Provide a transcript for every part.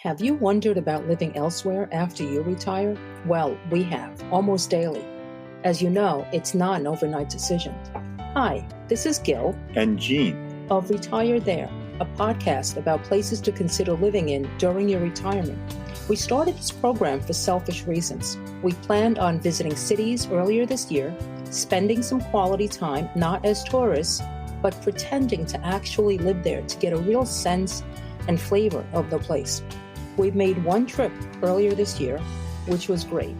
Have you wondered about living elsewhere after you retire? Well, we have, almost daily. As you know, it's not an overnight decision. Hi, this is Gil and Gene of Retire There, a podcast about places to consider living in during your retirement. We started this program for selfish reasons. We planned on visiting cities earlier this year, spending some quality time, not as tourists, but pretending to actually live there to get a real sense and flavor of the place. We made one trip earlier this year, which was great,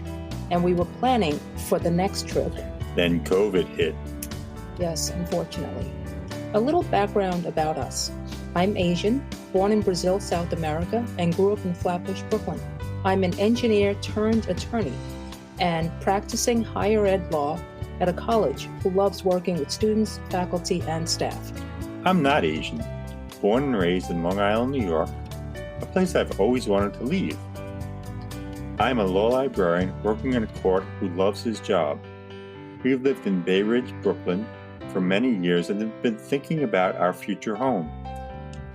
and we were planning for the next trip. Then COVID hit. Yes, unfortunately. A little background about us. I'm Asian, born in Brazil, South America, and grew up in Flatbush, Brooklyn. I'm an engineer turned attorney and practicing higher ed law at a college who loves working with students, faculty, and staff. I'm not Asian, born and raised in Long Island, New York, a place I've always wanted to leave. I'm a law librarian working in a court who loves his job. We've lived in Bay Ridge, Brooklyn for many years and have been thinking about our future home.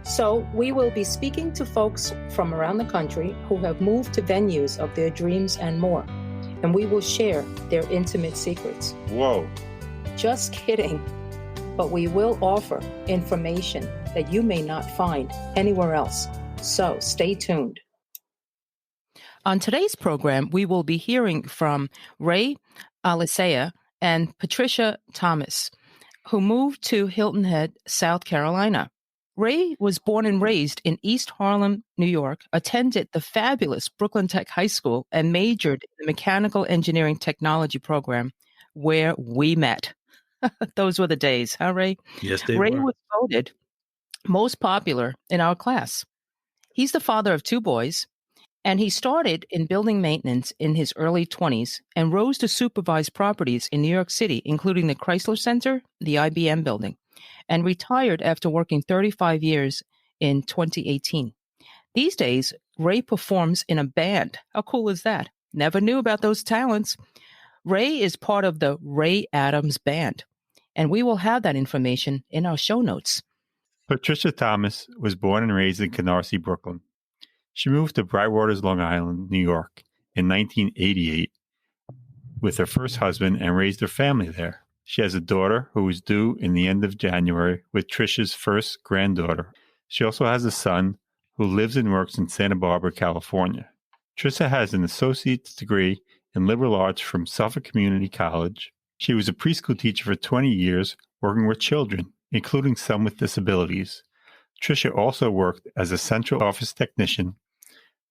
So we will be speaking to folks from around the country who have moved to venues of their dreams and more, and we will share their intimate secrets. Whoa. Just kidding. But we will offer information that you may not find anywhere else. So stay tuned. On today's program, we will be hearing from Ray Alicea and Patricia Thomas, who moved to Hilton Head, South Carolina. Ray was born and raised in East Harlem, New York, attended the fabulous Brooklyn Tech High School, and majored in the Mechanical Engineering Technology program, where we met. Those were the days, huh, Ray? Yes, they Ray were. was voted most popular in our class. He's the father of two boys, and he started in building maintenance in his early 20s and rose to supervise properties in New York City, including the Chrysler Center, the IBM building, and retired after working 35 years in 2018. These days, Ray performs in a band. How cool is that? Never knew about those talents. Ray is part of the Ray Adams Band, and we will have that information in our show notes. Patricia Thomas was born and raised in Canarsie, Brooklyn. She moved to Brightwaters, Long Island, New York in 1988 with her first husband and raised her family there. She has a daughter who is due in the end of January with Trisha's first granddaughter. She also has a son who lives and works in Santa Barbara, California. Trisha has an associate's degree in liberal arts from Suffolk Community College. She was a preschool teacher for 20 years, working with children, including some with disabilities. Trisha also worked as a central office technician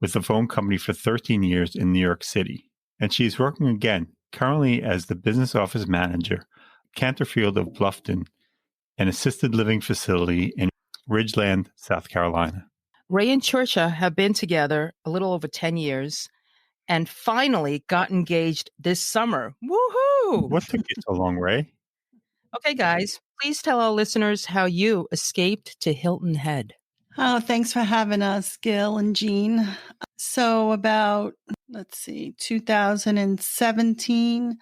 with the phone company for 13 years in New York City. And she is working again, currently as the business office manager, Canterfield of Bluffton, an assisted living facility in Ridgeland, South Carolina. Ray and Trisha have been together a little over 10 years and finally got engaged this summer. Woohoo! What took you so long, Ray? Okay, guys, please tell our listeners how you escaped to Hilton Head. Oh, thanks for having us, Gil and Gene. So about, 2017,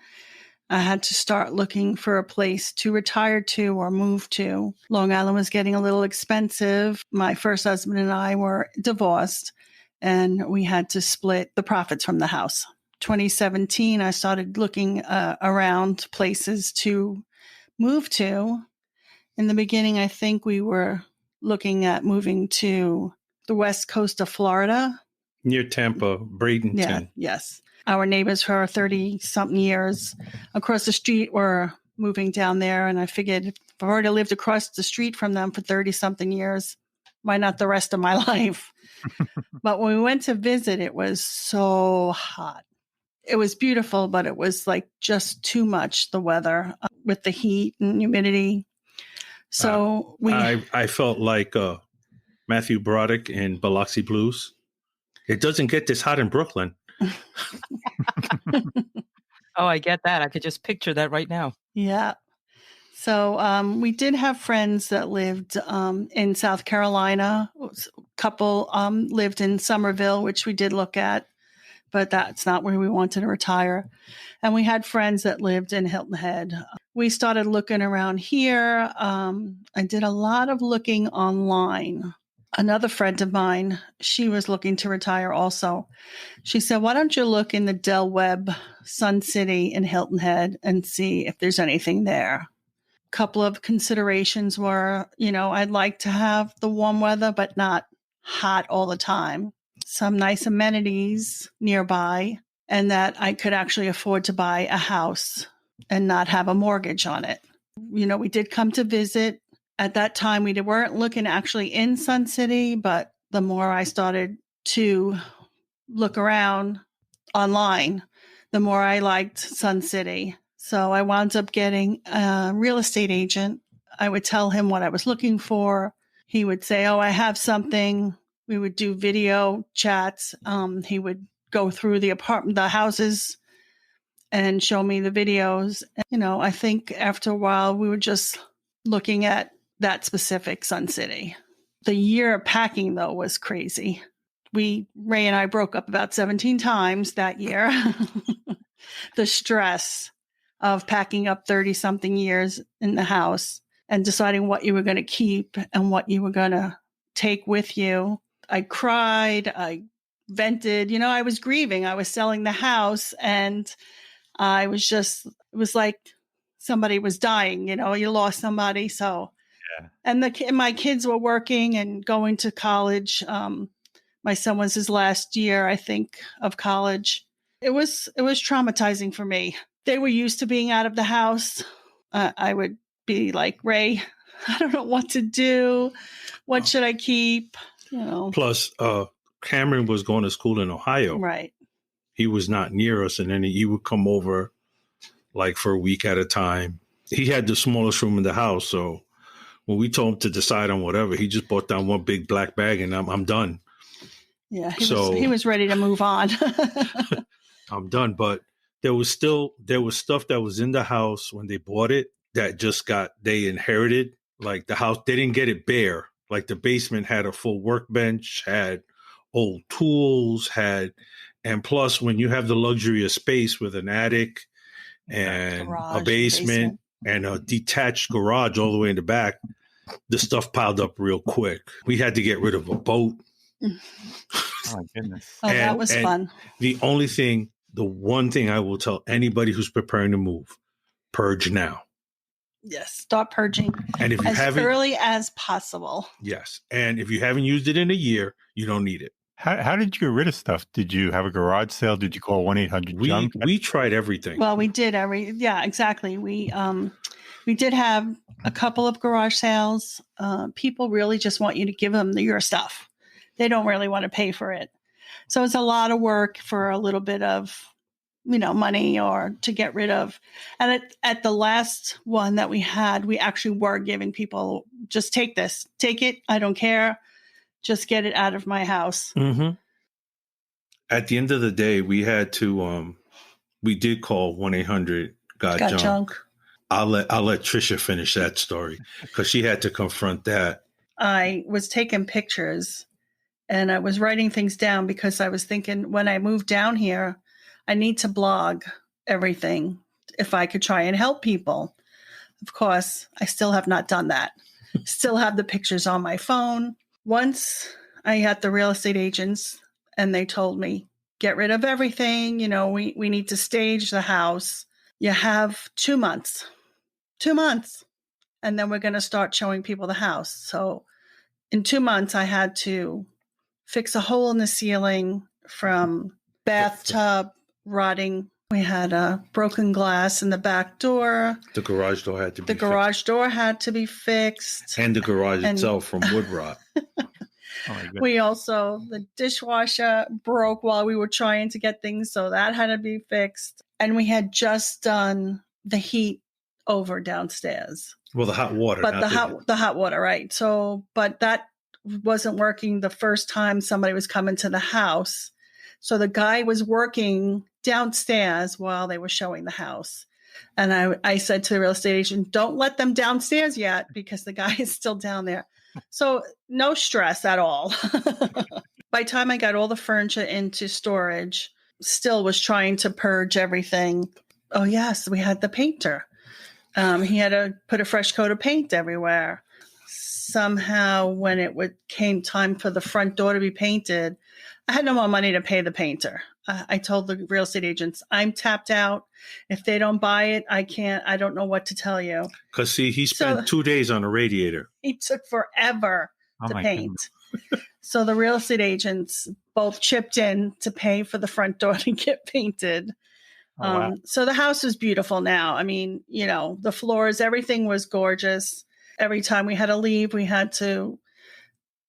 I had to start looking for a place to retire to or move to. Long Island was getting a little expensive. My first husband and I were divorced, and we had to split the profits from the house. 2017, I started looking around places to move to. In the beginning, I think we were looking at moving to the west coast of Florida. Near Tampa, Bradenton. Yeah, yes. Our neighbors for 30-something years across the street were moving down there, and I figured if I've already lived across the street from them for 30-something years, why not the rest of my life? But when we went to visit, it was so hot. It was beautiful, but it was like just too much, the weather, with the heat and humidity. So I felt like Matthew Broderick in Biloxi Blues. It doesn't get this hot in Brooklyn. Oh, I get that. I could just picture that right now. Yeah. So we did have friends that lived in South Carolina. A couple lived in Somerville, which we did look at, but that's not where we wanted to retire. And we had friends that lived in Hilton Head. We started looking around here. I did a lot of looking online. Another friend of mine, she was looking to retire also. She said, why don't you look in the Del Webb Sun City in Hilton Head and see if there's anything there? Couple of considerations were, I'd like to have the warm weather, but not hot all the time. Some nice amenities nearby, and that I could actually afford to buy a house and not have a mortgage on it. We did come to visit. At that time, we weren't looking actually in Sun City, but the more I started to look around online, the more I liked Sun City. So I wound up getting a real estate agent. I would tell him what I was looking for. He would say, I have something. We would do video chats. He would go through the houses and show me the videos. I think after a while, we were just looking at that specific Sun City. The year of packing, though, was crazy. Ray and I broke up about 17 times that year. The stress of packing up 30-something years in the house and deciding what you were going to keep and what you were going to take with you. I cried. I vented. I was grieving. I was selling the house, and it was like somebody was dying. You lost somebody. So, yeah. And my kids were working and going to college. My son was his last year, I think, of college. It was traumatizing for me. They were used to being out of the house. I would be like, Ray, I don't know what to do. What should I keep? Plus, Cameron was going to school in Ohio. Right. He was not near us, and then he would come over like for a week at a time. He had the smallest room in the house, so when we told him to decide on whatever, he just brought down one big black bag, and I'm done. Yeah, he was ready to move on. I'm done, but there was stuff that was in the house when they bought it that they inherited. Like the house, they didn't get it bare. Like the basement had a full workbench, had old tools, and plus when you have the luxury of space with an attic and a basement and a detached garage all the way in the back, the stuff piled up real quick. We had to get rid of a boat. Oh my goodness. That was fun. The one thing I will tell anybody who's preparing to move, purge now. Yes, start purging and if you as early as possible. Yes. And if you haven't used it in a year, you don't need it. How did you get rid of stuff? Did you have a garage sale? Did you call 1-800-JUNK? We tried everything. Well, we did yeah, exactly. We did have a couple of garage sales. People really just want you to give them your stuff. They don't really want to pay for it. So it's a lot of work for a little bit of, money or to get rid of. And at the last one that we had, we actually were giving people, just take this, take it. I don't care. Just get it out of my house. Mm-hmm. At the end of the day, we had to, we did call 1-800-GOT-JUNK. I'll let Trisha finish that story because she had to confront that. I was taking pictures and I was writing things down because I was thinking when I moved down here, I need to blog everything if I could try and help people. Of course, I still have not done that. Still have the pictures on my phone. Once I had the real estate agents and they told me, get rid of everything. We need to stage the house. You have 2 months. 2 months. And then we're going to start showing people the house. So in 2 months, I had to fix a hole in the ceiling from bathtub rotting. We had a broken glass in the back door. The garage door had to be fixed. The garage door had to be fixed. And the garage itself from wood rot. We also, the dishwasher broke while we were trying to get things, so that had to be fixed. And we had just done the heat over downstairs. Well, the hot water. But the hot water, right. So, but that wasn't working the first time somebody was coming to the house. So the guy was working downstairs while they were showing the house. And I said to the real estate agent, don't let them downstairs yet because the guy is still down there. So no stress at all. By the time I got all the furniture into storage, still was trying to purge everything. Oh, yes, we had the painter. He had to put a fresh coat of paint everywhere. somehow when came time for the front door to be painted, I had no more money to pay the painter. I told the real estate agents, I'm tapped out. If they don't buy it, I don't know what to tell you. Because see, he spent 2 days on a radiator. It took forever to paint. So the real estate agents both chipped in to pay for the front door to get painted. Wow. So the house is beautiful now. I mean, the floors, everything was gorgeous. Every time we had to leave, we had to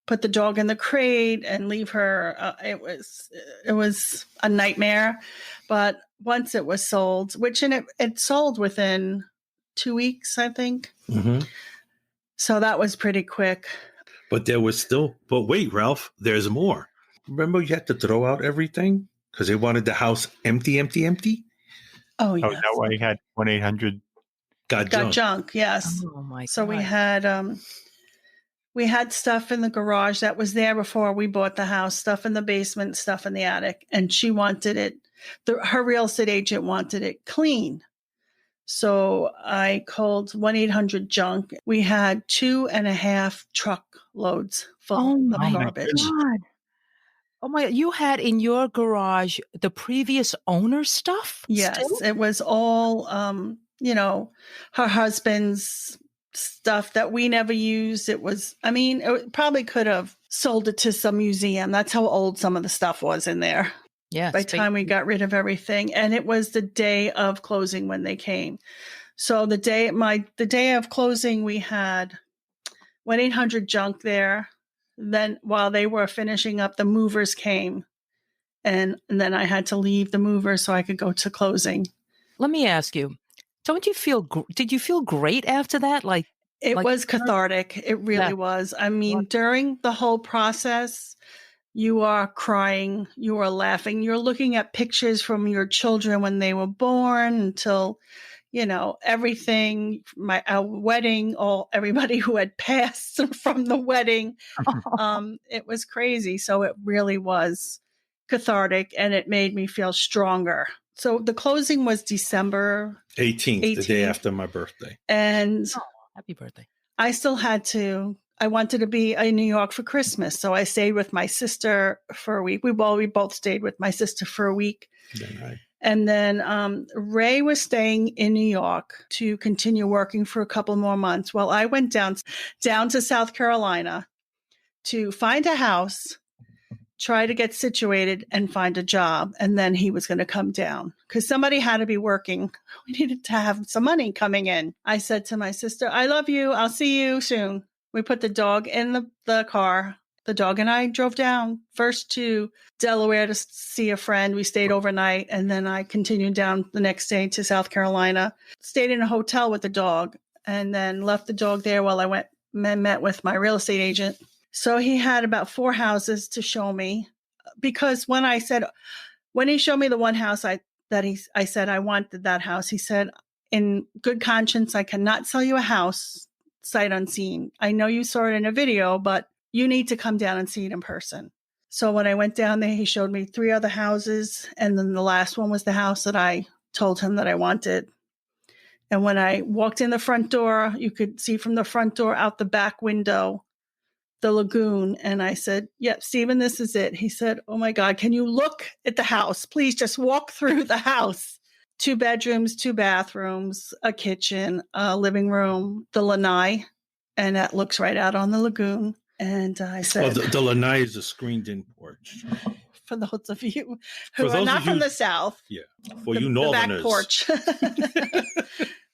put the dog in the crate and leave her. It was a nightmare. But once it was sold, it sold within 2 weeks, I think. Mm-hmm. So that was pretty quick. But but wait, Ralph, there's more. Remember you had to throw out everything because they wanted the house empty? Oh, yes. Oh, is that why you had 1-800? Got junk, yes. Oh, my God. So we had stuff in the garage that was there before we bought the house, stuff in the basement, stuff in the attic. And she wanted it, her real estate agent wanted it clean. So I called 1-800-JUNK. We had 2.5 truckloads full of garbage. God. Oh my God. You had in your garage the previous owner's stuff? Yes, still? It was all, her husband's stuff that we never used. It probably could have sold it to some museum. That's how old some of the stuff was in there. Yeah. By the time we got rid of everything. And it was the day of closing when they came. So the day of closing, we had 1-800-JUNK there. Then while they were finishing up, the movers came. And then I had to leave the movers so I could go to closing. Let me ask you, did you feel great after that? It was cathartic. It really was. I mean, during the whole process, you are crying, you are laughing, you're looking at pictures from your children when they were born until, everything, our wedding, everybody who had passed from the wedding. It was crazy. So it really was cathartic and it made me feel stronger. So the closing was December 18th, the day after my birthday. And happy birthday. I wanted to be in New York for Christmas. So I stayed with my sister for a week. We both stayed with my sister for a week. Right. And then Ray was staying in New York to continue working for a couple more months. Well, I went down to South Carolina to find a house, try to get situated and find a job. And then he was going to come down because somebody had to be working. We needed to have some money coming in. I said to my sister, I love you. I'll see you soon. We put the dog in the car. The dog and I drove down first to Delaware to see a friend. We stayed overnight, and then I continued down the next day to South Carolina. Stayed in a hotel with the dog, and then left the dog there while I went and met with my real estate agent. So he had about 4 houses to show me, because when he showed me the one house I said I wanted that house, he said, in good conscience, I cannot sell you a house sight unseen. I know you saw it in a video, but you need to come down and see it in person. So when I went down there, he showed me 3 other houses. And then the last one was the house that I told him that I wanted. And when I walked in the front door, you could see from the front door out the back window, the lagoon. And I said, yep, Stephen, this is it. He said, oh my God, can you look at the house? Please just walk through the house. 2 bedrooms, 2 bathrooms, a kitchen, a living room, the lanai, and that looks right out on the lagoon. And I said, the lanai is a screened-in porch. For those of you who are not from the South, for you Northerners, the back porch.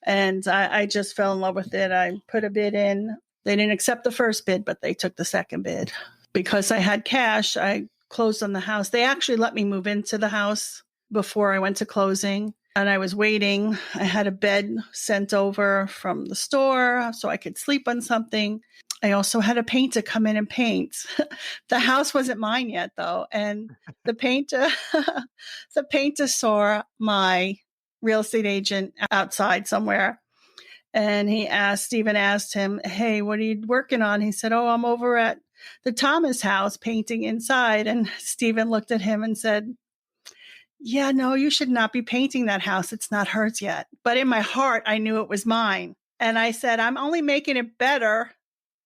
And I just fell in love with it. I put a bid in. They didn't accept the first bid, but they took the second bid because I had cash. I closed on the house. They actually let me move into the house before I went to closing. And I was waiting. I had a bed sent over from the store so I could sleep on something. I also had a painter come in and paint. The house wasn't mine yet, though. And the painter saw my real estate agent outside somewhere. And Stephen asked him, hey, what are you working on? He said, oh, I'm over at the Thomas house painting inside. And Stephen looked at him and said, yeah, no, you should not be painting that house. It's not hers yet. But in my heart, I knew it was mine. And I said, I'm only making it better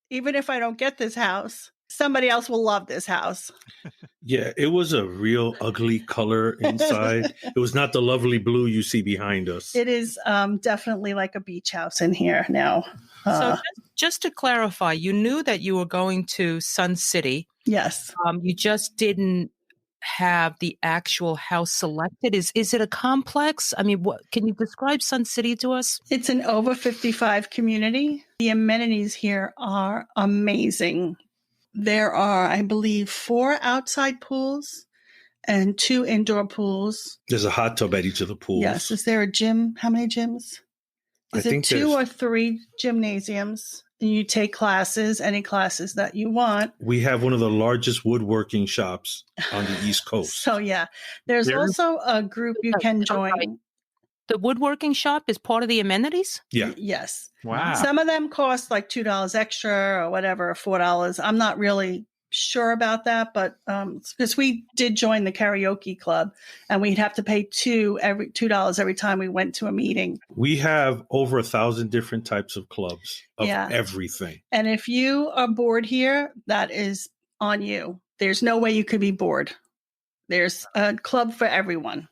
even if I don't get this house, somebody else will love this house. Yeah, it was a real ugly color inside. It was not the lovely blue you see behind us. It is definitely like a beach house in here now. So just to clarify, you knew that you were going to Sun City. Yes. You just didn't have the actual house selected. Is it a complex? I mean, what can you describe Sun City to us? It's an over 55 community. The amenities here are amazing. There are, I believe, 4 outside pools and 2 indoor pools. There's a hot tub at each of the pools. Yes. Is there a gym? How many gyms? Is it 2 or 3 gymnasiums? And you take classes, any classes that you want. We have one of the largest woodworking shops on the East Coast. So, yeah. There's also a group you can join. The woodworking shop is part of the amenities? Yeah. Yes. Wow. Some of them cost like $2 extra or whatever, $4. I'm not really sure about that, but because we did join the karaoke club and we'd have to pay $2 every time we went to a meeting. We have over 1,000 different types of clubs of everything. And if you are bored here, that is on you. There's no way you could be bored. There's a club for everyone.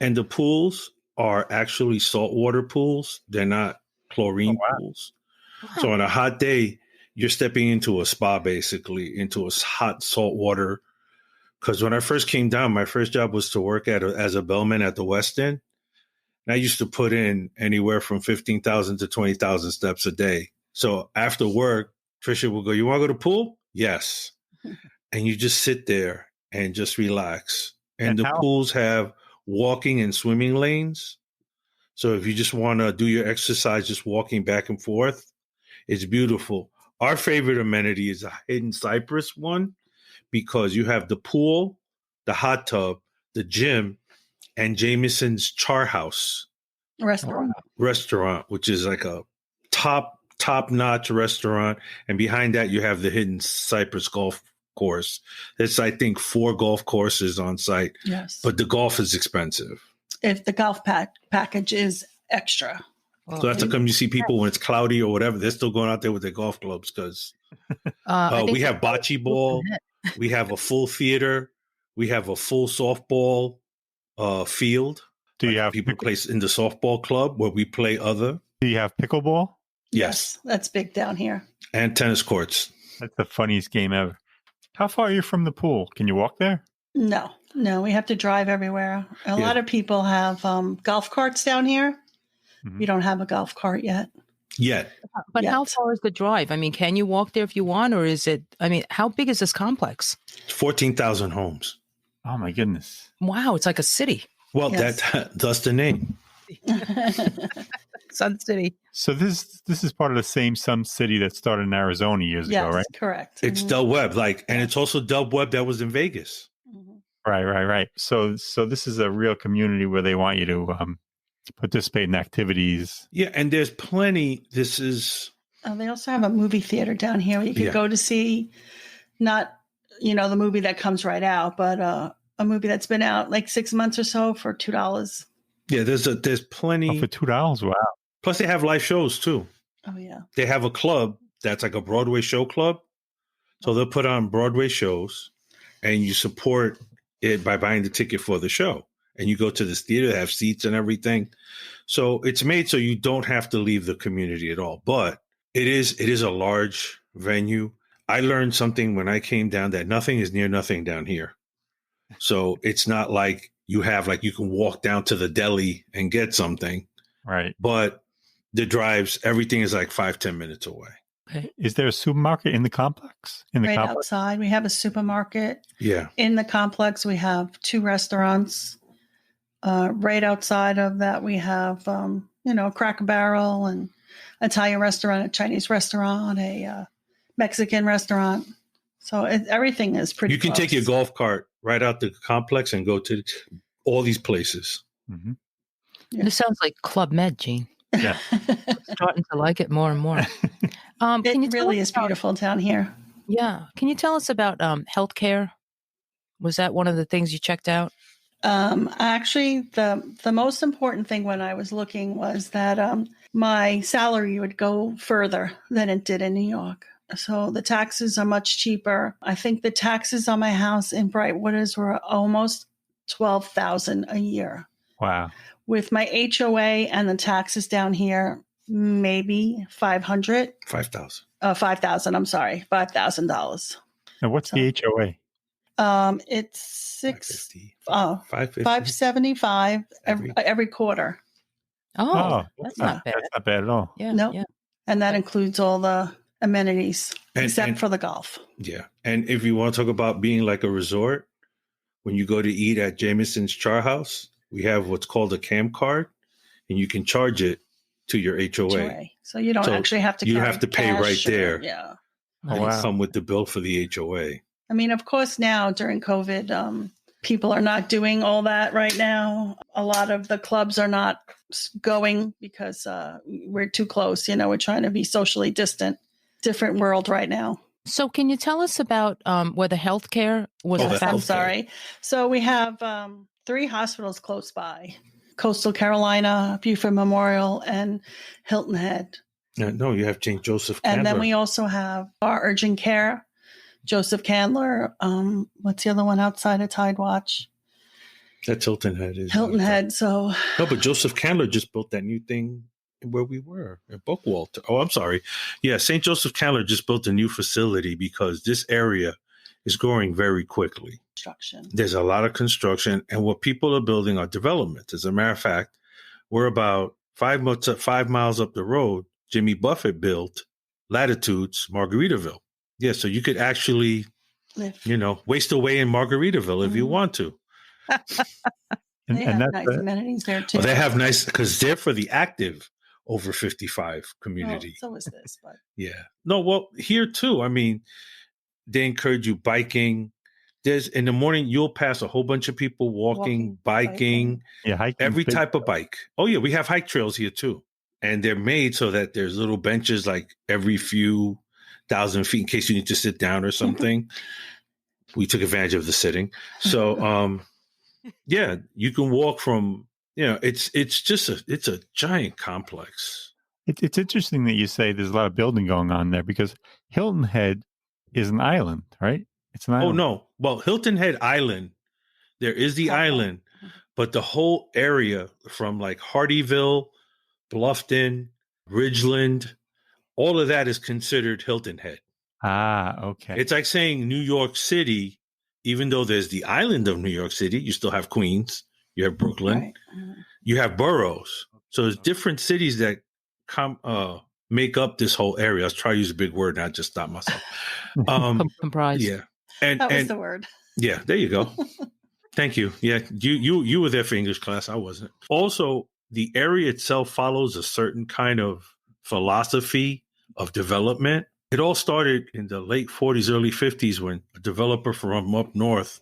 And the pools are actually saltwater pools. They're not chlorine pools. Wow. So on a hot day, you're stepping into a spa, basically, into a hot salt water. Because when I first came down, my first job was to work as a bellman at the West End. And I used to put in anywhere from 15,000 to 20,000 steps a day. So after work, Tricia will go, "You want to go to the pool?" "Yes." And you just sit there and just relax. And the pools have walking and swimming lanes. So if you just want to do your exercise, just walking back and forth, it's beautiful. Our favorite amenity is a hidden cypress one because you have the pool, the hot tub, the gym, and Jameson's Char House restaurant, which is like a top-notch restaurant. And behind that, you have the hidden cypress golf course. There's, I think, 4 golf courses on site. Yes. But the golf is expensive. If the golf package is extra. So that's how come you see people when it's cloudy or whatever, they're still going out there with their golf clubs because we have bocce ball. We have a full theater. We have a full softball field. Do you have people play in the softball club where we play other? Do you have pickleball? Yes. That's big down here. And tennis courts. That's the funniest game ever. How far are you from the pool? Can you walk there? No, we have to drive everywhere. A lot of people have golf carts down here. Mm-hmm. We don't have a golf cart yet. But how far is the drive? I mean, can you walk there if you want, or is it, I mean, how big is this complex? 14,000 homes. Oh my goodness. Wow. It's like a city. Well, that's the name. Sun City. So this is part of the same Sun City that started in Arizona years ago, right? Yes, correct. It's Del Webb, and it's also Del Webb that was in Vegas. Mm-hmm. Right. So this is a real community where they want you to participate in activities. Yeah, and there's plenty. This is. They also have a movie theater down here where you can go to see, not the movie that comes right out, but a movie that's been out like 6 months or so for $2. Yeah, there's plenty for $2. Wow. Plus, they have live shows, too. Oh, yeah. They have a club that's like a Broadway show club. So they'll put on Broadway shows, and you support it by buying the ticket for the show. And you go to this theater, they have seats and everything. So it's made so you don't have to leave the community at all. But it is a large venue. I learned something when I came down that nothing is near nothing down here. So it's not like you can walk down to the deli and get something. Right. But the drives, everything is like 5-10 minutes away. Okay. Is there a supermarket in the complex? Outside, we have a supermarket. Yeah. In the complex, we have 2 restaurants. Right outside of that, we have, Cracker Barrel and Italian restaurant, a Chinese restaurant, a Mexican restaurant. So everything is pretty. You can take your golf cart right out the complex and go to all these places. Mm-hmm. Yeah. This sounds like Club Med, Gene. Yeah. Starting to like it more and more. It really is beautiful down here. Yeah. Can you tell us about healthcare? Was that one of the things you checked out? Actually, the most important thing when I was looking was that my salary would go further than it did in New York. So the taxes are much cheaper. I think the taxes on my house in Bright Waters were almost $12,000 a year. Wow. With my HOA and the taxes down here, maybe 500. 5,000. 5,000. I'm sorry, $5,000. And what's the HOA? It's 550. 575 every quarter. Oh, that's not bad. That's not bad at all. Yeah. Nope. Yeah. And that includes all the amenities except for the golf. Yeah. And if you want to talk about being like a resort, when you go to eat at Jameson's Char House, we have what's called a camp card, and you can charge it to your HOA. So you don't actually have to. You have to pay right there. Yeah. Oh, wow. Come with the bill for the HOA. I mean, of course, now during COVID, people are not doing all that right now. A lot of the clubs are not going because we're too close. We're trying to be socially distant. Different world right now. So can you tell us about where the healthcare was? I'm sorry. So we have 3 hospitals close by: Coastal Carolina, Buford Memorial, and Hilton Head. No, you have St. Joseph Candler. And then we also have our urgent care, Joseph Candler. What's the other one outside of Tidewatch? That's Hilton Head. Hilton Head. So no, but Joseph Candler just built that new thing where we were at Buckwalter. Oh, I'm sorry. Yeah, St. Joseph Candler just built a new facility because this area is growing very quickly. Construction. There's a lot of construction, and what people are building are developments. As a matter of fact, we're about 5 miles up the road. Jimmy Buffett built Latitudes, Margaritaville. Yeah, so you could actually, waste away in Margaritaville if you want to. They have nice amenities there too. Well, they have nice, because they're for the active over 55 community. So is this, but yeah. No, well, here too. I mean, they encourage you biking. There's in the morning, you'll pass a whole bunch of people walking, biking. Yeah, hiking. Every type of bike. Oh, yeah, we have hike trails here too. And they're made so that there's little benches like every few thousand feet in case you need to sit down or something. We took advantage of the sitting. So, yeah, you can walk from, it's a giant complex. It's interesting that you say there's a lot of building going on there because Hilton Head is an island, right? It's an island. Oh, no. Well, Hilton Head Island, there is the island, but the whole area from like Hardyville, Bluffton, Ridgeland, all of that is considered Hilton Head. Ah, okay. It's like saying New York City, even though there's the island of New York City, you still have Queens, you have Brooklyn, right. You have boroughs. So there's different cities that make up this whole area. I was trying to use a big word, not just stop myself. Comprised. Yeah. And that was the word. Yeah, there you go. Thank you. Yeah, you were there for English class. I wasn't. Also, the area itself follows a certain kind of philosophy of development. It all started in the late 40s, early 50s when a developer from up north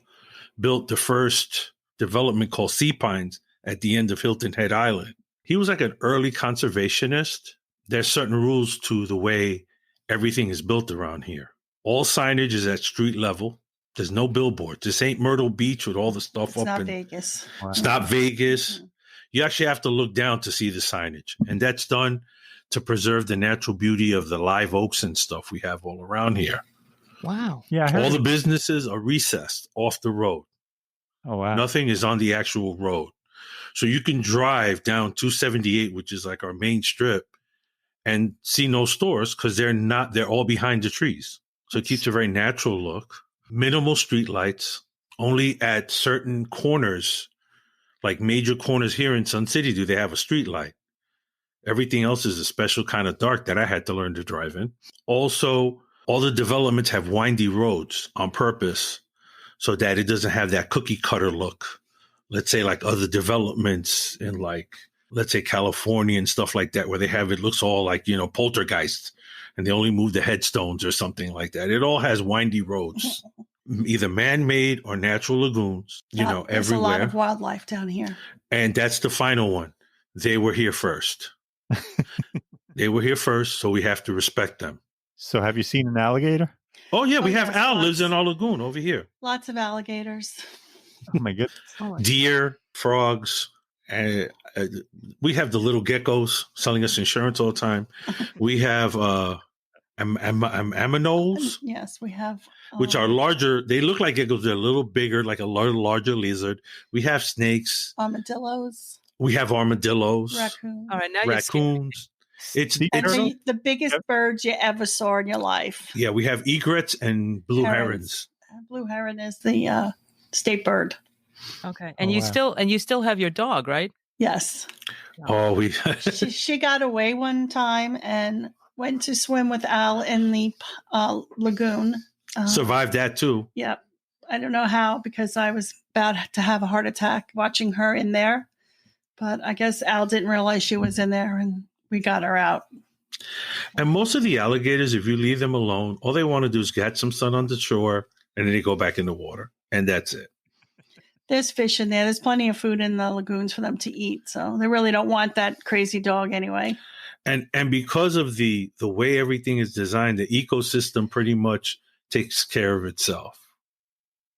built the first development called Sea Pines at the end of Hilton Head Island. He was like an early conservationist. There's certain rules to the way everything is built around here. All signage is at street level. There's no billboard. This ain't Myrtle Beach with all the stuff It's not Vegas. Wow. It's not Vegas. You actually have to look down to see the signage. And that's done to preserve the natural beauty of the live oaks and stuff we have all around here. Wow. Yeah. All the businesses are recessed off the road. Oh, wow. Nothing is on the actual road. So you can drive down 278, which is like our main strip, and see no stores because they're all behind the trees. So it keeps a very natural look. Minimal street lights, only at certain corners, like major corners here in Sun City, do they have a street light. Everything else is a special kind of dark that I had to learn to drive in. Also, all the developments have windy roads on purpose so that it doesn't have that cookie cutter look. Let's say like other developments in like, let's say California and stuff like that, where they have, it looks all like, poltergeist, and they only move the headstones or something like that. It all has windy roads, either man-made or natural lagoons, everywhere. There's a lot of wildlife down here. And that's the final one. They were here first. They were here first, so we have to respect them. So have you seen an alligator? Oh, yeah, we have yes, Al lots. lives in our lagoon over here. Lots of alligators. Oh, my goodness. Deer, frogs. We have the little geckos selling us insurance all the time. We have aminoles, Yes, we have. which are larger. They look like they're a little bigger, like a larger lizard. We have snakes. Armadillos. We have armadillos. Raccoons. All right, now Raccoons. It's And turtle? the biggest birds you ever saw in your life. Yeah, we have egrets and blue herons. Blue heron is the state bird. Okay, and Oh, you still have your dog, right? Yes. Oh, we she got away one time and went to swim with Al in the lagoon. survived that too. Yep. I don't know how, because I was about to have a heart attack watching her in there. But I guess Al didn't realize she was in there, and we got her out. And most of the alligators, if you leave them alone, all they want to do is get some sun on the shore, and then they go back in the water, and that's it. There's fish in there. There's plenty of food in the lagoons for them to eat. So they really don't want that crazy dog anyway. And because of the way everything is designed, the ecosystem pretty much takes care of itself.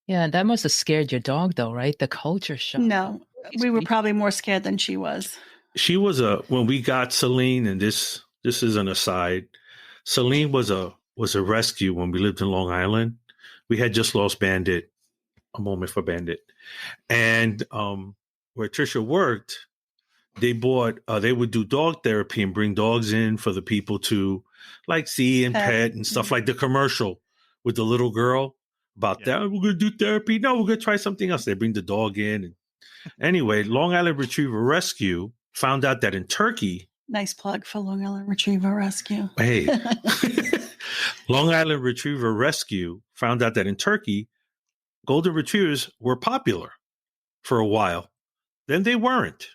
Yeah, that must have scared your dog, though, right? The culture shock. No, we were probably more scared than she was. She was when we got Celine, and this is an aside. Celine was a rescue when we lived in Long Island. We had just lost Bandit, a moment for Bandit, and where Trisha worked, they would do dog therapy and bring dogs in for the people to like see and pet and stuff, like the commercial with the little girl about that. We're going to do therapy. No, we're going to try something else. They bring the dog in. And anyway, Long Island Retriever Rescue found out that in Turkey. Nice plug for Long Island Retriever Rescue. Hey, Long Island Retriever Rescue found out that in Turkey, golden retrievers were popular for a while. Then they weren't.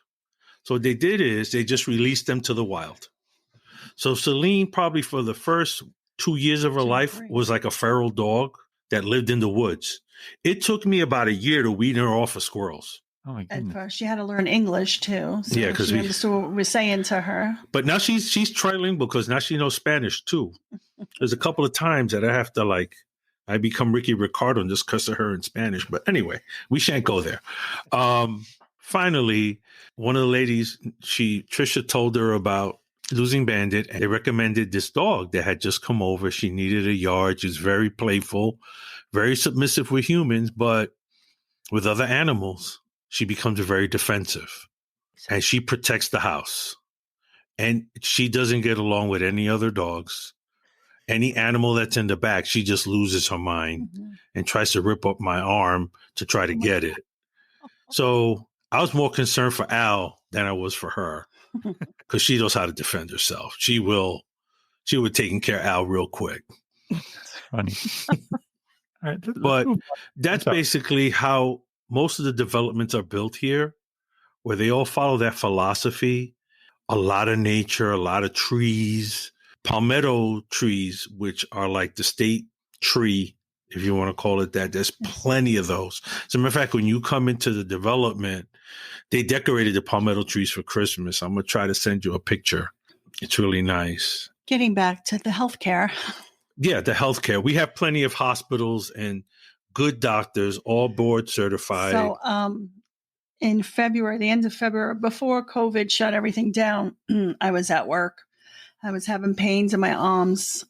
So what they did is they just released them to the wild. So Celine, probably for the first 2 years of her life, was like a feral dog that lived in the woods. It took me about a year to wean her off of squirrels. Oh my At goodness. first, she had to learn English too. So Yeah, 'cause she we- understood what we were saying to her. But now she's trilingual because now she knows Spanish too. There's a couple of times that I have to I become Ricky Ricardo and just cuss at her in Spanish. But anyway, we shan't go there. Finally, one of the ladies, Trisha told her about losing Bandit, and they recommended this dog that had just come over. She needed a yard. She was very playful, very submissive with humans, but with other animals, she becomes very defensive, and she protects the house. And she doesn't get along with any other dogs. Any animal that's in the back, she just loses her mind and tries to rip up my arm to try to get it. So I was more concerned for Al than I was for her, because she knows how to defend herself. She would take care of Al real quick. Funny. All right, But that's basically how most of the developments are built here, where they all follow that philosophy. A lot of nature, a lot of trees, palmetto trees, which are like the state tree, if you want to call it that. There's plenty of those. As a matter of fact, when you come into the development, they decorated the palmetto trees for Christmas. I'm going to try to send you a picture. It's really nice. Getting back to the healthcare. Yeah, the healthcare. We have plenty of hospitals and good doctors, all board certified. So in February, the end of February, before COVID shut everything down, I was at work. I was having pains in my arms,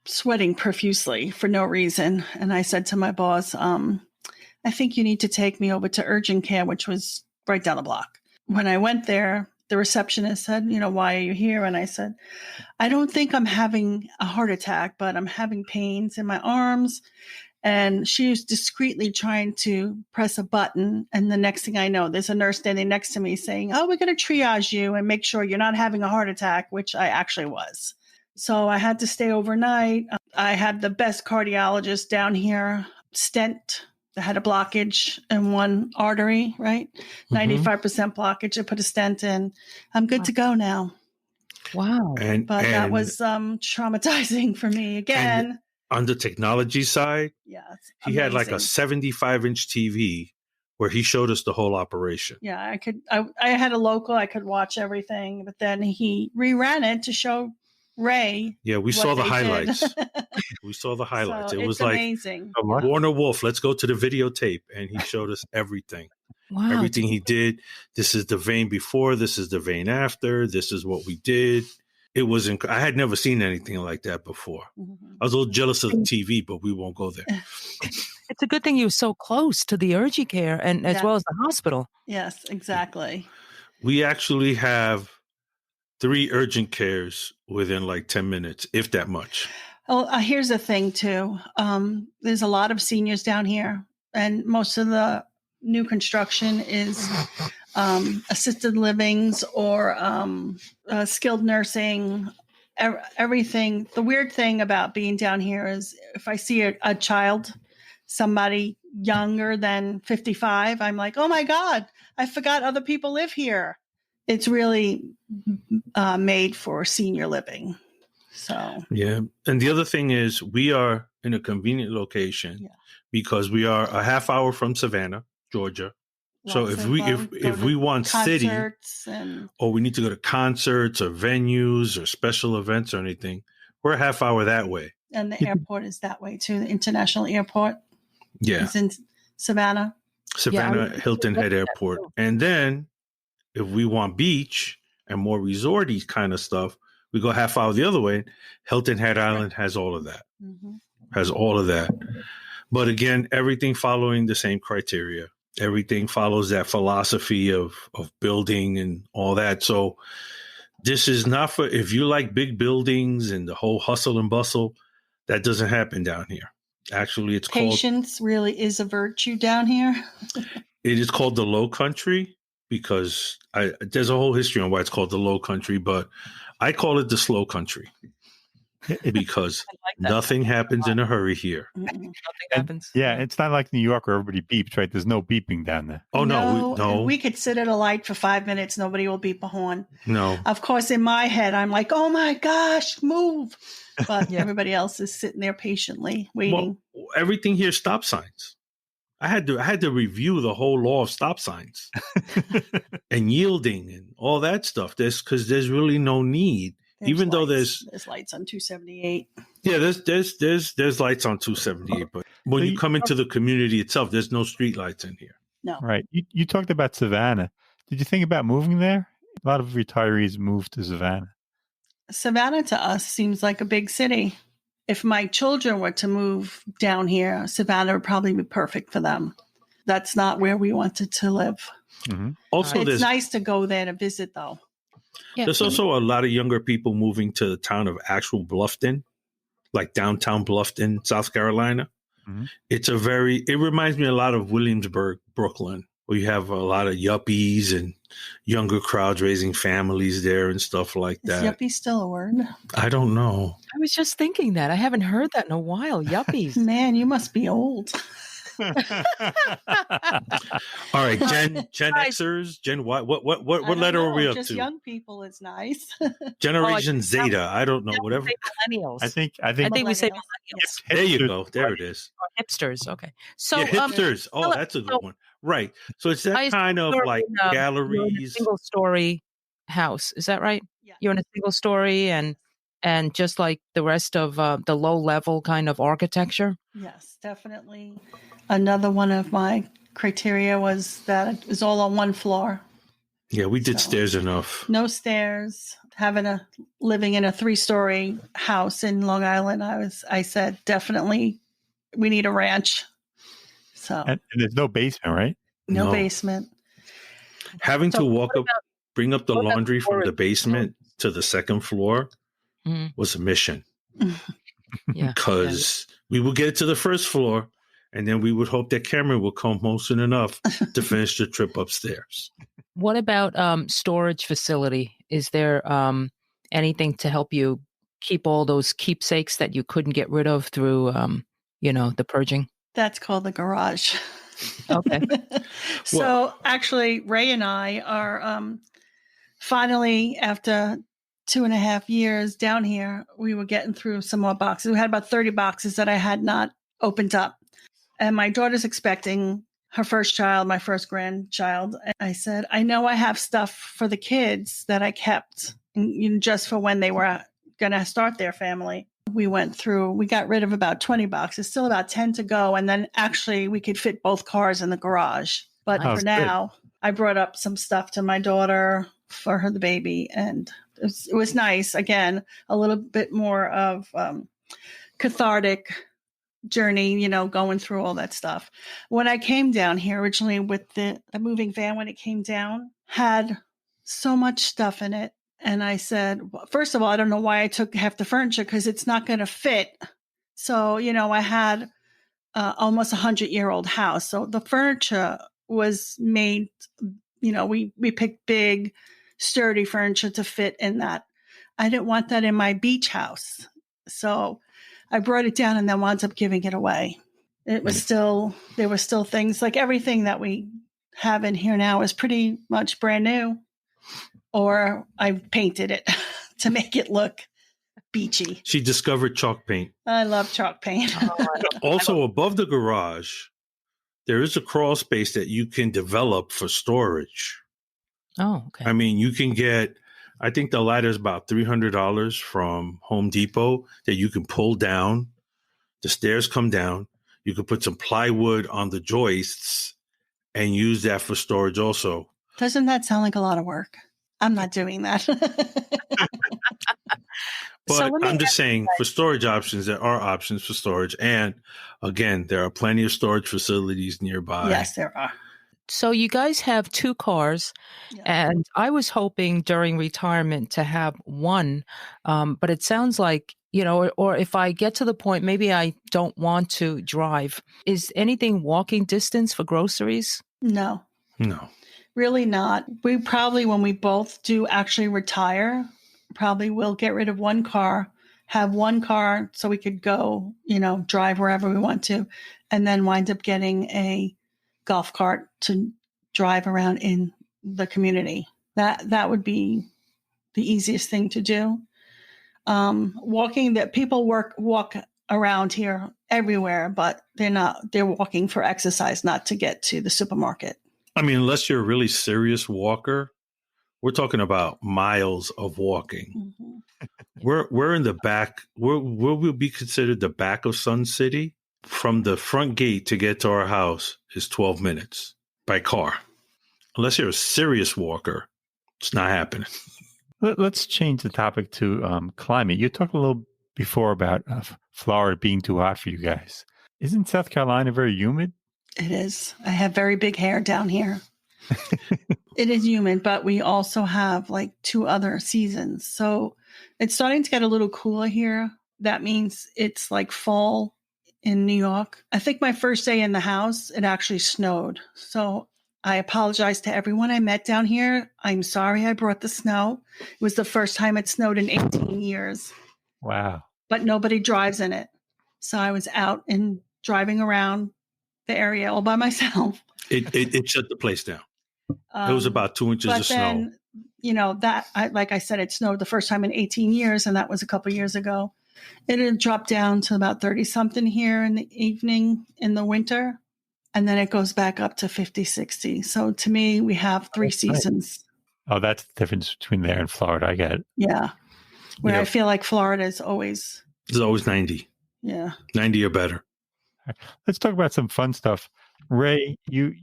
sweating profusely for no reason. And I said to my boss, I think you need to take me over to urgent care, which was right down the block. When I went there, the receptionist said, why are you here? And I said, I don't think I'm having a heart attack, but I'm having pains in my arms. And she was discreetly trying to press a button. And the next thing I know, there's a nurse standing next to me saying, we're going to triage you and make sure you're not having a heart attack, which I actually was. So I had to stay overnight. I had the best cardiologist down here, stent. I had a blockage in one artery, right? 95% blockage. I put a stent in. I'm good to go now. Wow. But that was traumatizing for me again. On the technology side, he had like a 75-inch TV where he showed us the whole operation. Yeah, I had a local, I could watch everything, but then he reran it to show Ray. Yeah, we saw the highlights. We saw the highlights. So it was like amazing. Warner Wolf, let's go to the videotape. And he showed us everything. Wow. Everything he did. This is the vein before. This is the vein after. This is what we did. it was I had never seen anything like that before. Mhm. I was a little jealous of the TV, but we won't go there. It's a good thing you're so close to the urgent care and as well as the hospital. Yes, exactly. We actually have 3 urgent cares within like 10 minutes, if that much. Oh, here's the thing too. There's a lot of seniors down here, and most of the new construction is assisted livings or skilled nursing. Everything. The weird thing about being down here is if I see a child, somebody younger than 55, I'm like, oh my God, I forgot other people live here. It's really made for senior living. So yeah. And the other thing is we are in a convenient location because we are a half hour from Savannah, Georgia. So if we want city or we need to go to concerts or venues or special events or anything, we're a half hour that way. And the airport is that way too. The international airport. Yeah. It's in Savannah. Hilton Head Airport. And then if we want beach and more resorty kind of stuff, we go half hour the other way. Hilton Head Island has all of that. Mm-hmm. Has all of that. But again, everything following the same criteria. Everything follows that philosophy of building and all that. So this is not for, if you like big buildings and the whole hustle and bustle, that doesn't happen down here. Actually, it's Patience really is a virtue down here. It is called the Low Country because there's a whole history on why it's called the Low Country, but I call it the Slow Country because nothing happens in a hurry here. Nothing happens. Yeah, it's not like New York where everybody beeps, right? There's no beeping down there. Oh, no. We could sit at a light for 5 minutes. Nobody will beep a horn. No. Of course, in my head, I'm like, oh my gosh, move. But everybody else is sitting there patiently waiting. Well, everything here is stop signs. I had to review the whole law of stop signs and yielding and all that stuff. Because there's really no need. Even though there's lights on 278. Yeah, there's lights on 278, but when you come into the community itself, there's no street lights in here. No. Right. You talked about Savannah. Did you think about moving there? A lot of retirees move to Savannah. Savannah to us seems like a big city. If my children were to move down here, Savannah would probably be perfect for them. That's not where we wanted to live. Mm-hmm. Also, it's nice to go there to visit, though. Yeah. There's also a lot of younger people moving to the town of actual Bluffton, like downtown Bluffton, South Carolina. Mm-hmm. It reminds me a lot of Williamsburg, Brooklyn, where you have a lot of yuppies and younger crowds raising families there and stuff like that. Is yuppie still a word? I don't know. I was just thinking that. I haven't heard that in a while. Yuppies. Man, you must be old. All right, Gen Xers, Gen Y. What letter are we up just to? Young people is nice. Generation Zeta. I don't know. Whatever. Millennials. I think we say millennials. There you go. There it is. Or hipsters. Okay. So hipsters. That's a good one. Right. So it's that kind of like galleries. You're in a single story house. Is that right? Yeah. You're in a single story and just like the rest of the low level kind of architecture. Yes, definitely. Another one of my criteria was that it was all on one floor. Yeah, we did stairs enough. No stairs. Living in a 3-story house in Long Island, I said definitely we need a ranch. So and there's no basement, right? No basement. Having to bring up the laundry from the basement to the second floor was a mission. Yeah, because we would get it to the first floor, and then we would hope that Cameron would come home soon enough to finish the trip upstairs. What about storage facility? Is there anything to help you keep all those keepsakes that you couldn't get rid of through, the purging? That's called the garage. Okay. So actually, Ray and I are finally, after 2.5 years down here, we were getting through some more boxes. We had about 30 boxes that I had not opened up. And my daughter's expecting her first child, my first grandchild. And I said, I know I have stuff for the kids that I kept just for when they were going to start their family. We got rid of about 20 boxes, still about 10 to go. And then actually we could fit both cars in the garage. But for now, I brought up some stuff to my daughter for the baby, and it was nice. Again, a little bit more of cathartic journey, going through all that stuff. When I came down here originally with the moving van, when it came down, had so much stuff in it. And I said, well, first of all, I don't know why I took half the furniture because it's not going to fit. So, I had almost 100-year-old house. So the furniture was made, we picked big, sturdy furniture to fit in that. I didn't want that in my beach house. So I brought it down and then wound up giving it away. There were still things like everything that we have in here now is pretty much brand new, or I painted it to make it look beachy. She discovered chalk paint. I love chalk paint. Also, above the garage, there is a crawl space that you can develop for storage. Oh, okay. I mean, you can get, I think the ladder is about $300 from Home Depot that you can pull down. The stairs come down. You can put some plywood on the joists and use that for storage also. Doesn't that sound like a lot of work? I'm not doing that. But I'm just saying, for storage options, there are options for storage. And again, there are plenty of storage facilities nearby. Yes, there are. So you guys have 2 cars, and I was hoping during retirement to have one, but it sounds like, or if I get to the point, maybe I don't want to drive. Is anything walking distance for groceries? No. Really not. We probably, when we both do actually retire, probably will get rid of one car, have one car so we could go, drive wherever we want to, and then wind up getting a golf cart to drive around in the community. That would be the easiest thing to do. Walking, that people walk around here everywhere, but they're walking for exercise, not to get to the supermarket. I mean, unless you're a really serious walker, we're talking about miles of walking. Mm-hmm. We're in the back. We'll be considered the back of Sun City. From the front gate to get to our house is 12 minutes by car. Unless you're a serious walker, it's not happening. Let's change the topic to climate. You talked a little before about Florida being too hot for you guys. Isn't South Carolina very humid? It is. I have very big hair down here. It is humid, but we also have like 2 other seasons. So it's starting to get a little cooler here. That means it's like fall in New York. I think my first day in the house, it actually snowed. So I apologize to everyone I met down here. I'm sorry I brought the snow. It was the first time it snowed in 18 years. Wow. But nobody drives in it. So I was out and driving around the area all by myself. It shut the place down. It was about 2 inches of snow. Like I said, it snowed the first time in 18 years, and that was a couple years ago. It had dropped down to about 30-something here in the evening in the winter, and then it goes back up to 50, 60. So to me, we have 3 seasons. Oh, that's the difference between there and Florida. I get it. Yeah. I feel like Florida is always... It's always 90. Yeah. 90 or better. Let's talk about some fun stuff. Ray, you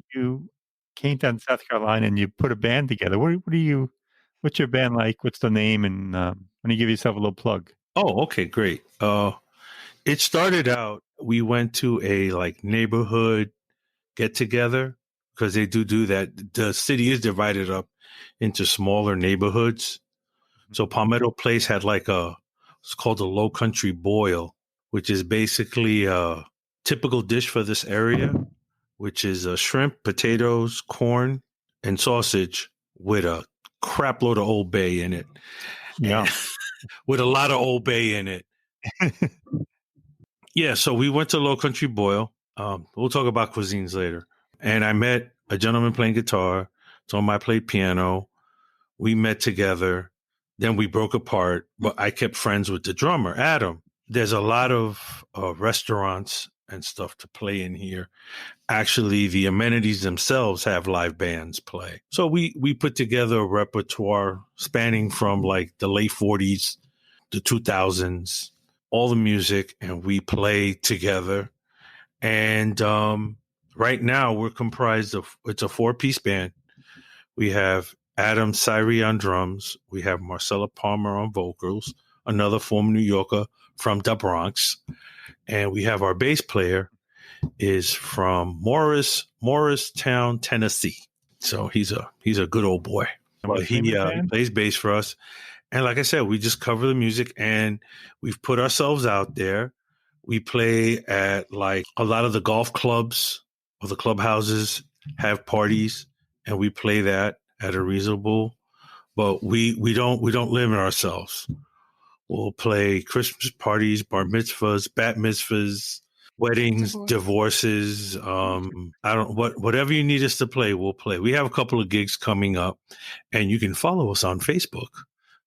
came down to South Carolina and you put a band together. What's your band like? What's the name? And when you give yourself a little plug. Oh, okay, great. It started out, we went to a neighborhood get together because they do that. The city is divided up into smaller neighborhoods. So Palmetto Place had it's called a Low Country Boil, which is basically a typical dish for this area, which is shrimp, potatoes, corn, and sausage with a crap load of Old Bay in it. Yeah. With a lot of Old Bay in it. Yeah, so we went to Low Country Boil. We'll talk about cuisines later. And I met a gentleman playing guitar. Someone I played piano. We met together. Then we broke apart, but I kept friends with the drummer, Adam. There's a lot of restaurants and stuff to play in here. Actually, the amenities themselves have live bands play. So we put together a repertoire spanning from the late 40s, the 2000s, all the music, and we play together. And right now we're comprised of, it's a 4-piece band. We have Adam Syrie on drums. We have Marcella Palmer on vocals, another former New Yorker from the Bronx. And we have our bass player is from Morristown, Tennessee. So he's a good old boy. But he plays bass for us. And like I said, we just cover the music and we've put ourselves out there. We play at like a lot of the golf clubs or the clubhouses have parties, and we play that at a reasonable. But we don't limit ourselves. We'll play Christmas parties, bar mitzvahs, bat mitzvahs, weddings, divorces. Whatever you need us to play, we'll play. We have a couple of gigs coming up, and you can follow us on Facebook.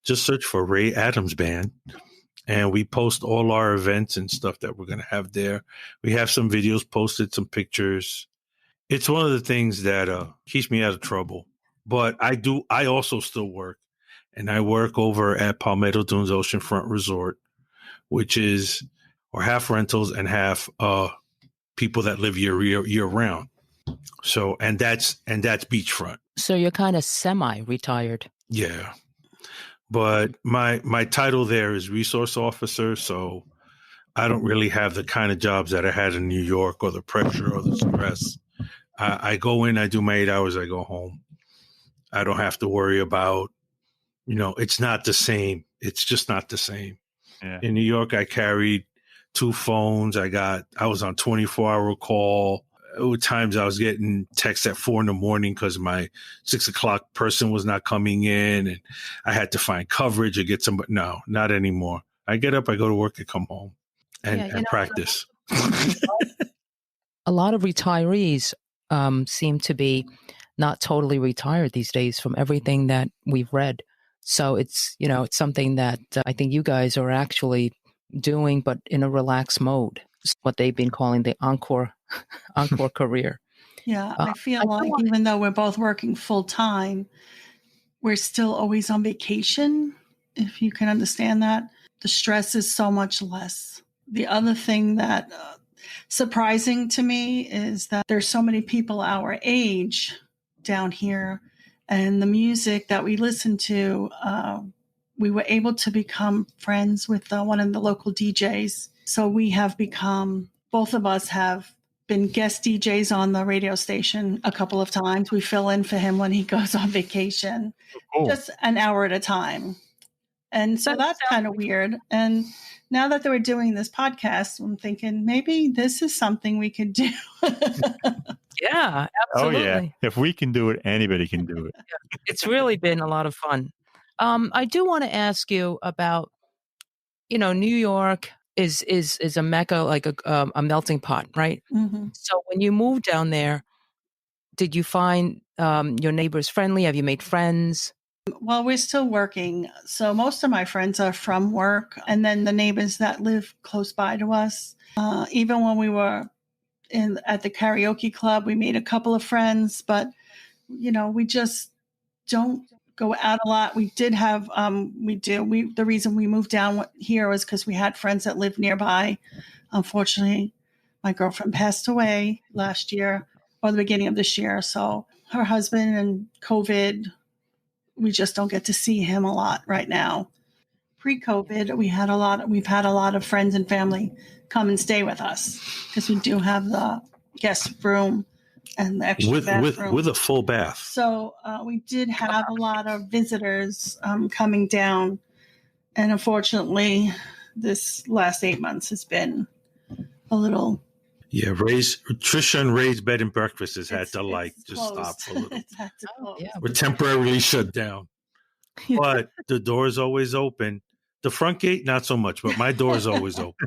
Just search for Ray Adams Band, and we post all our events and stuff that we're going to have there. We have some videos posted, some pictures. It's one of the things that keeps me out of trouble. But I also still work, and I work over at Palmetto Dunes Oceanfront Resort, which is half rentals and half people that live year round. So and that's beachfront. So you're kind of semi-retired. Yeah. But my title there is resource officer, so I don't really have the kind of jobs that I had in New York or the pressure or the stress. I go in, I do my 8 hours, I go home. I don't have to worry about, it's not the same. It's just not the same. Yeah. In New York, I carried 2 phones. I was on 24-hour call. At times I was getting texts at 4 a.m. because my 6 o'clock person was not coming in, and I had to find coverage or get somebody. No, not anymore. I get up, I go to work, and come home and practice. A lot of retirees seem to be not totally retired these days from everything that we've read. So it's something that I think you guys are actually doing, but in a relaxed mode. It's what they've been calling the encore career. Yeah, I feel like even though we're both working full time, we're still always on vacation, if you can understand that. The stress is so much less. The other thing that surprising to me is that there's so many people our age down here, and the music that we listen to, we were able to become friends with one of the local DJs. So we have become, both of us have been guest DJs on the radio station a couple of times. We fill in for him when he goes on vacation, just an hour at a time. And so that's kind of weird. And now that they were doing this podcast, I'm thinking maybe this is something we could do. Yeah, absolutely. Oh, yeah. If we can do it, anybody can do it. It's really been a lot of fun. I do want to ask you about, New York is a mecca, like a melting pot, right? Mm-hmm. So when you moved down there, did you find your neighbors friendly? Have you made friends? Well, we're still working. So most of my friends are from work. And then the neighbors that live close by to us, even when we were at the karaoke club, we made a couple of friends, but, we just don't go out a lot. We did have, the reason we moved down here was because we had friends that lived nearby. Unfortunately, my girlfriend passed away last year or the beginning of this year. So her husband and COVID, we just don't get to see him a lot right now. Pre-COVID, we've had a lot of friends and family come and stay with us because we do have the guest room and the extra bathroom. With a full bath. So we did have a lot of visitors coming down. And unfortunately, this last 8 months has been a little... Yeah, Patricia and Ray's bed and breakfast has had to just stop for a little. It's had to close. Yeah. We're temporarily shut down. But the door is always open. The front gate, not so much, but my door is always open.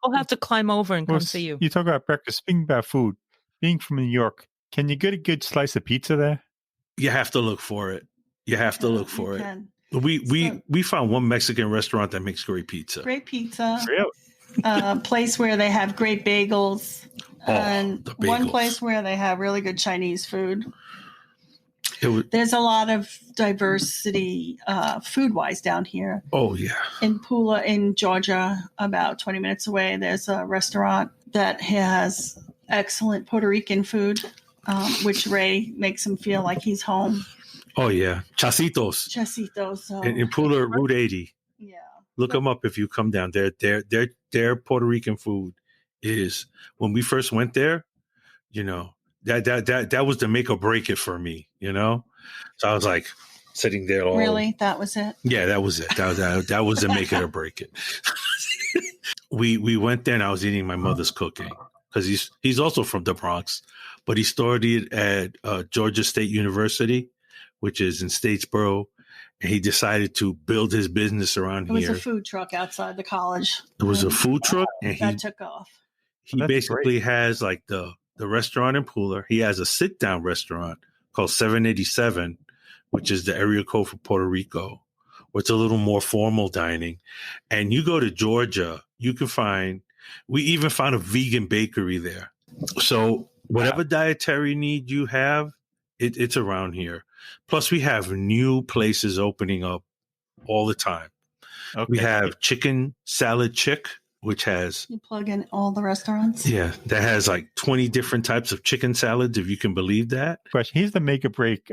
We'll have to climb over and come see you. You talk about breakfast. Speaking about food, being from New York, can you get a good slice of pizza there? You have to look for it. You have to look for it. Can. We found one Mexican restaurant that makes great pizza. Great pizza. Really? Place where they have great bagels. And the bagels. One place where they have really good Chinese food. There's a lot of diversity food-wise down here. Oh, yeah. In Pula, in Georgia, about 20 minutes away, there's a restaurant that has excellent Puerto Rican food. which Ray makes him feel like he's home. Oh, yeah. Chasitos. So. In Pula, Route 80. Yeah. Look them up if you come down there. Their Puerto Rican food is, when we first went there, that was the make or break it for me, So I was like sitting there. Really? That was it? Yeah, that was it. That was the make it or break it. We went there and I was eating my mother's cooking because he's also from the Bronx, but he studied at Georgia State University, which is in Statesboro. And he decided to build his business around here. It was a food truck outside the college. It was a food truck, and that took off. He basically has like the restaurant in Pula. He has a sit-down restaurant called 787, which is the area code for Puerto Rico, where it's a little more formal dining. And you go to Georgia, you can we even found a vegan bakery there. So whatever dietary need you have, it's around here. Plus, we have new places opening up all the time. Okay. We have Chicken Salad Chick, which has... You plug in all the restaurants? Yeah, that has like 20 different types of chicken salads, if you can believe that. Question. Here's the make or break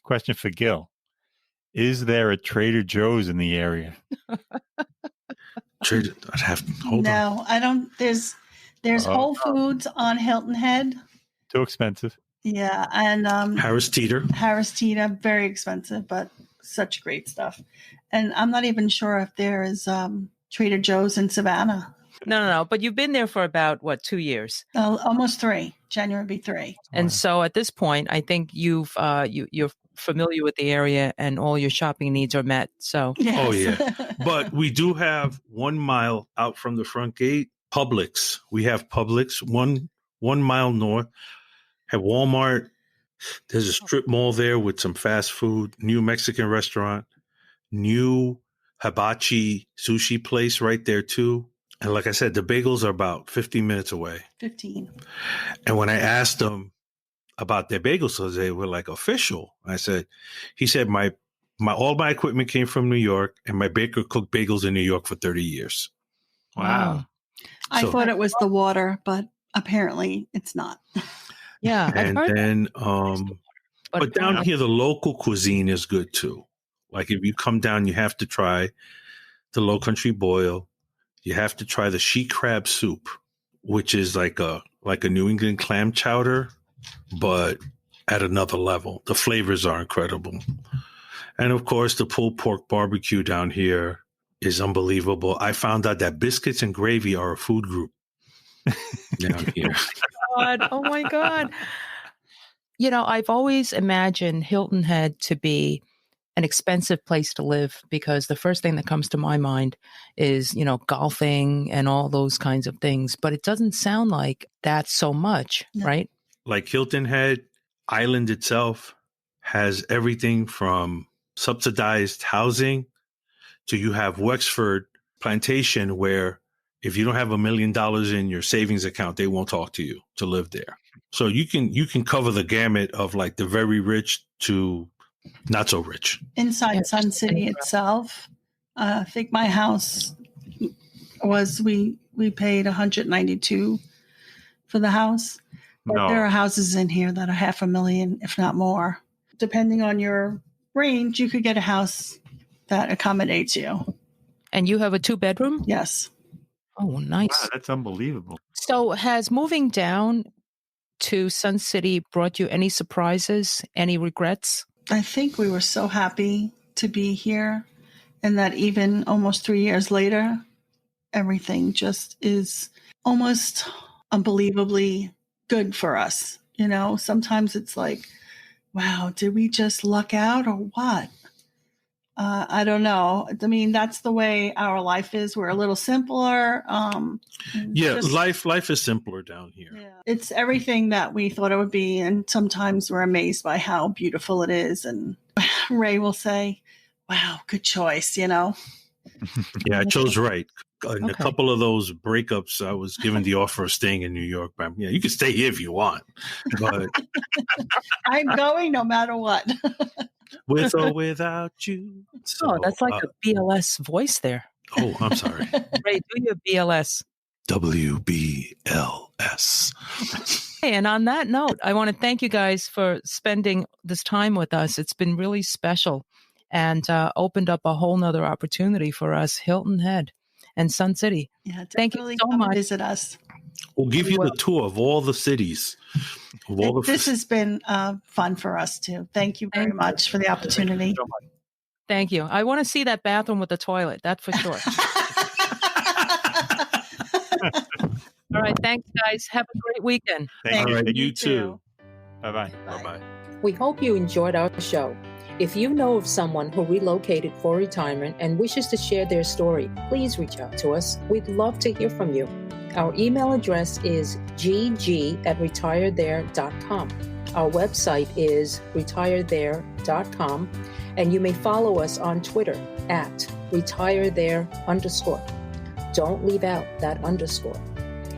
question for Gil. Is there a Trader Joe's in the area? I'd have to hold on. No, I don't. There's Whole Foods on Hilton Head. Too expensive. Yeah, and Harris Teeter, very expensive, but such great stuff. And I'm not even sure if there is Trader Joe's in Savannah. No. But you've been there for about, 2 years? Almost 3. January will be 3. And so at this point, I think you're familiar with the area and all your shopping needs are met. So yes. Oh yeah, but we do have 1 mile out from the front gate, Publix. We have Publix 1 mile north. Have Walmart. There's a strip mall there with some fast food, new Mexican restaurant, new hibachi sushi place right there too. And like I said, the bagels are about 15 minutes away. 15. And when I asked them about their bagels, so they were like official. He said, my all my equipment came from New York, and my baker cooked bagels in New York for 30 years. Wow. I thought it was the water, but apparently it's not. Yeah. And then, but down here, the local cuisine is good too. Like if you come down, you have to try the Low Country Boil. You have to try the she crab soup, which is like a New England clam chowder, but at another level. The flavors are incredible. And of course, the pulled pork barbecue down here is unbelievable. I found out that biscuits and gravy are a food group down here. Oh my God. I've always imagined Hilton Head to be an expensive place to live because the first thing that comes to my mind is, golfing and all those kinds of things. But it doesn't sound like that's so much, right? Like Hilton Head Island itself has everything from subsidized housing to you have Wexford Plantation where if you don't have $1 million in your savings account, they won't talk to you to live there. So you can cover the gamut of like the very rich to not so rich. Inside Sun City itself, I think my house was we paid $192 for the house. But there are houses in here that are $500,000, if not more. Depending on your range, you could get a house that accommodates you. And you have a 2-bedroom? Yes. Oh, nice. Wow, that's unbelievable. So has moving down to Sun City brought you any surprises, any regrets? I think we were so happy to be here and that even almost 3 years later, everything just is almost unbelievably good for us. Sometimes it's like, wow, did we just luck out or what? I don't know. I mean, that's the way our life is. We're a little simpler. Life is simpler down here. Yeah. It's everything that we thought it would be. And sometimes we're amazed by how beautiful it is. And Ray will say, wow, good choice, Yeah, I chose right. In a couple of those breakups, I was given the offer of staying in New York. But you can stay here if you want. But I'm going no matter what. With or without you. So, that's like a BLS voice there. Oh, I'm sorry. Ray, do your BLS. WBLS. And on that note, I want to thank you guys for spending this time with us. It's been really special and opened up a whole nother opportunity for us, Hilton Head and Sun City. Yeah, thank you so come much. Visit us. We'll give you the tour of all the cities. This has been fun for us too. Thank you very much for the opportunity. Thank you. I want to see that bathroom with the toilet. That's for sure. All right. Thanks, guys. Have a great weekend. Thank you. All right, you too. Bye-bye. Bye-bye. We hope you enjoyed our show. If you know of someone who relocated for retirement and wishes to share their story, please reach out to us. We'd love to hear from you. Our email address is gg@retirethere.com. Our website is retirethere.com, and you may follow us on Twitter @retirethere_. Don't leave out that underscore.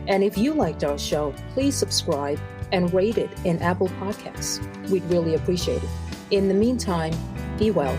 And if you liked our show, please subscribe and rate it in Apple Podcasts. We'd really appreciate it. In the meantime, be well.